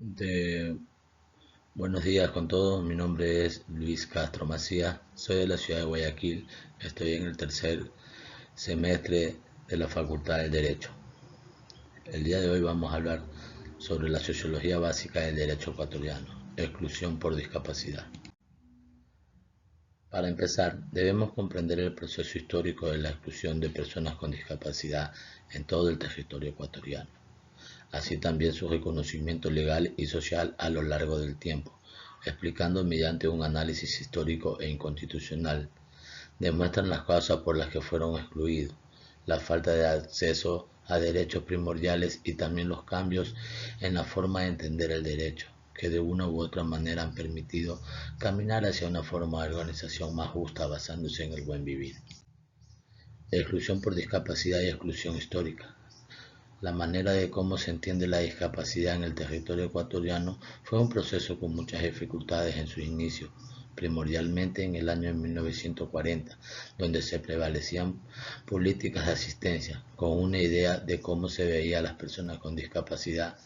De Buenos días con todos, mi nombre es Luis Castro Macías, soy de la ciudad de Guayaquil, estoy en el tercer semestre de la Facultad del Derecho. El día de hoy vamos a hablar sobre la sociología básica del derecho ecuatoriano, exclusión por discapacidad. Para empezar, debemos comprender el proceso histórico de la exclusión de personas con discapacidad en todo el territorio ecuatoriano, así también su reconocimiento legal y social a lo largo del tiempo, explicando mediante un análisis histórico e inconstitucional. Demuestran las causas por las que fueron excluidos, la falta de acceso a derechos primordiales y también los cambios en la forma de entender el derecho, que de una u otra manera han permitido caminar hacia una forma de organización más justa basándose en el buen vivir. Exclusión por discapacidad y exclusión histórica. La manera de cómo se entiende la discapacidad en el territorio ecuatoriano fue un proceso con muchas dificultades en su inicio, primordialmente en el año 1940, donde se prevalecían políticas de asistencia, con una idea de cómo se veía a las personas con discapacidad,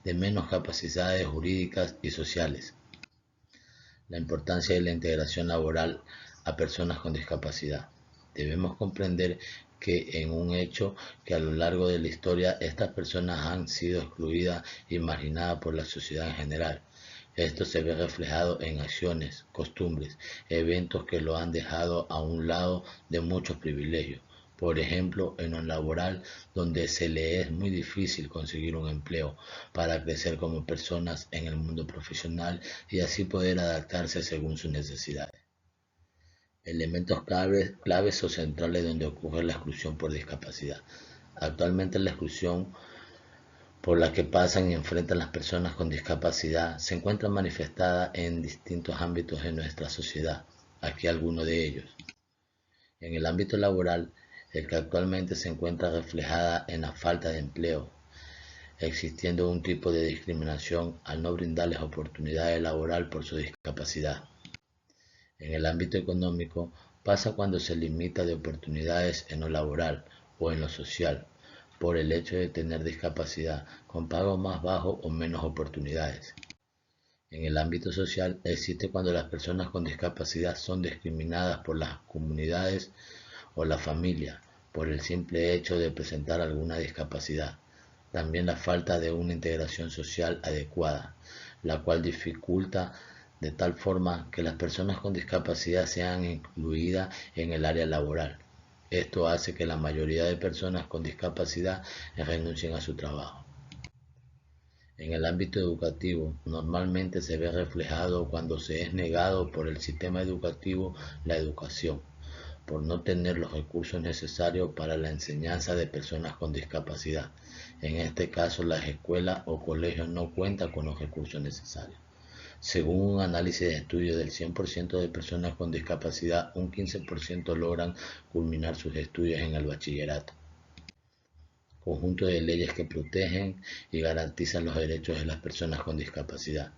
de menos capacidades jurídicas y sociales. La importancia de la integración laboral a personas con discapacidad. Debemos comprender que en un hecho que a lo largo de la historia estas personas han sido excluidas y marginadas por la sociedad en general. Esto se ve reflejado en acciones, costumbres, eventos que lo han dejado a un lado de muchos privilegios. Por ejemplo, en lo laboral, donde se le es muy difícil conseguir un empleo para crecer como personas en el mundo profesional y así poder adaptarse según sus necesidades. Elementos claves o centrales donde ocurre la exclusión por discapacidad. Actualmente la exclusión por la que pasan y enfrentan las personas con discapacidad se encuentra manifestada en distintos ámbitos de nuestra sociedad. Aquí algunos de ellos. En el ámbito laboral, el que actualmente se encuentra reflejada en la falta de empleo, existiendo un tipo de discriminación al no brindarles oportunidades laborales por su discapacidad. En el ámbito económico, pasa cuando se limita de oportunidades en lo laboral o en lo social, por el hecho de tener discapacidad, con pago más bajo o menos oportunidades. En el ámbito social, existe cuando las personas con discapacidad son discriminadas por las comunidades o la familia, por el simple hecho de presentar alguna discapacidad. También la falta de una integración social adecuada, la cual dificulta de tal forma que las personas con discapacidad sean incluidas en el área laboral. Esto hace que la mayoría de personas con discapacidad renuncien a su trabajo. En el ámbito educativo, normalmente se ve reflejado cuando se es negado por el sistema educativo la educación, por no tener los recursos necesarios para la enseñanza de personas con discapacidad. En este caso, las escuelas o colegios no cuentan con los recursos necesarios. Según un análisis de estudio del 100% de personas con discapacidad, un 15% logran culminar sus estudios en el bachillerato. Conjunto de leyes que protegen y garantizan los derechos de las personas con discapacidad.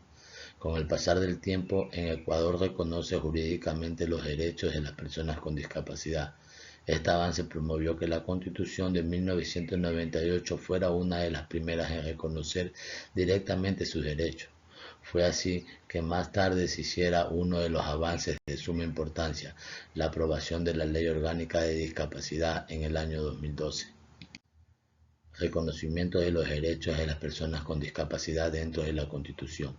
Con el pasar del tiempo, en Ecuador reconoce jurídicamente los derechos de las personas con discapacidad. Este avance promovió que la Constitución de 1998 fuera una de las primeras en reconocer directamente sus derechos. Fue así que más tarde se hiciera uno de los avances de suma importancia, la aprobación de la Ley Orgánica de Discapacidad en el año 2012. Reconocimiento de los derechos de las personas con discapacidad dentro de la Constitución.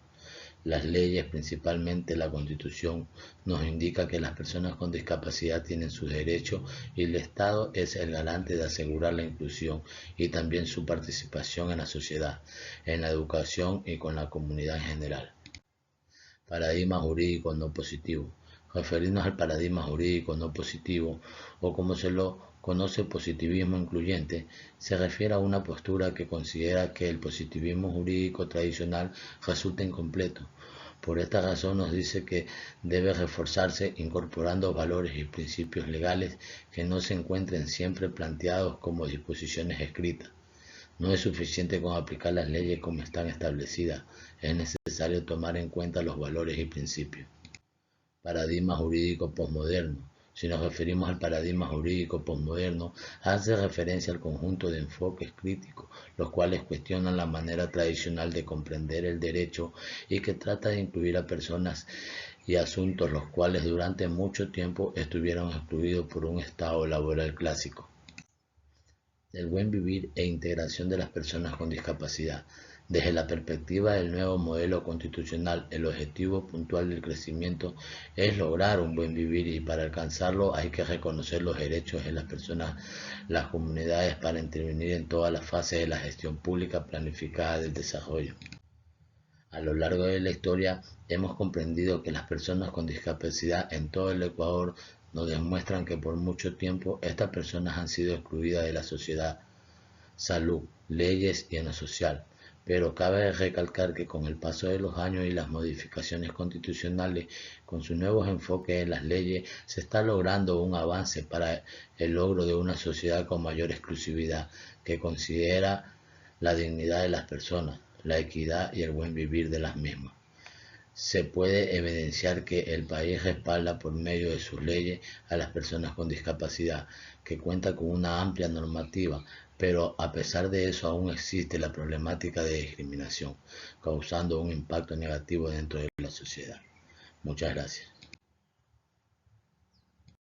Las leyes, principalmente la Constitución, nos indica que las personas con discapacidad tienen sus derechos y el Estado es el garante de asegurar la inclusión y también su participación en la sociedad, en la educación y con la comunidad en general. Paradigma jurídico no positivo. Referirnos al paradigma jurídico no positivo, o como se lo conoce positivismo incluyente, se refiere a una postura que considera que el positivismo jurídico tradicional resulta incompleto. Por esta razón nos dice que debe reforzarse incorporando valores y principios legales que no se encuentren siempre planteados como disposiciones escritas. No es suficiente con aplicar las leyes como están establecidas, es necesario tomar en cuenta los valores y principios. Paradigma jurídico posmoderno. Si nos referimos al paradigma jurídico posmoderno, hace referencia al conjunto de enfoques críticos, los cuales cuestionan la manera tradicional de comprender el derecho y que trata de incluir a personas y asuntos los cuales durante mucho tiempo estuvieron excluidos por un Estado laboral clásico. El buen vivir e integración de las personas con discapacidad. Desde la perspectiva del nuevo modelo constitucional, el objetivo puntual del crecimiento es lograr un buen vivir y para alcanzarlo hay que reconocer los derechos de las personas, las comunidades para intervenir en todas las fases de la gestión pública planificada del desarrollo. A lo largo de la historia hemos comprendido que las personas con discapacidad en todo el Ecuador nos demuestran que por mucho tiempo estas personas han sido excluidas de la sociedad, salud, leyes y en lo social. Pero cabe recalcar que con el paso de los años y las modificaciones constitucionales, con sus nuevos enfoques en las leyes, se está logrando un avance para el logro de una sociedad con mayor exclusividad, que considera la dignidad de las personas, la equidad y el buen vivir de las mismas. Se puede evidenciar que el país respalda por medio de sus leyes a las personas con discapacidad, que cuenta con una amplia normativa, pero a pesar de eso aún existe la problemática de discriminación, causando un impacto negativo dentro de la sociedad. Muchas gracias.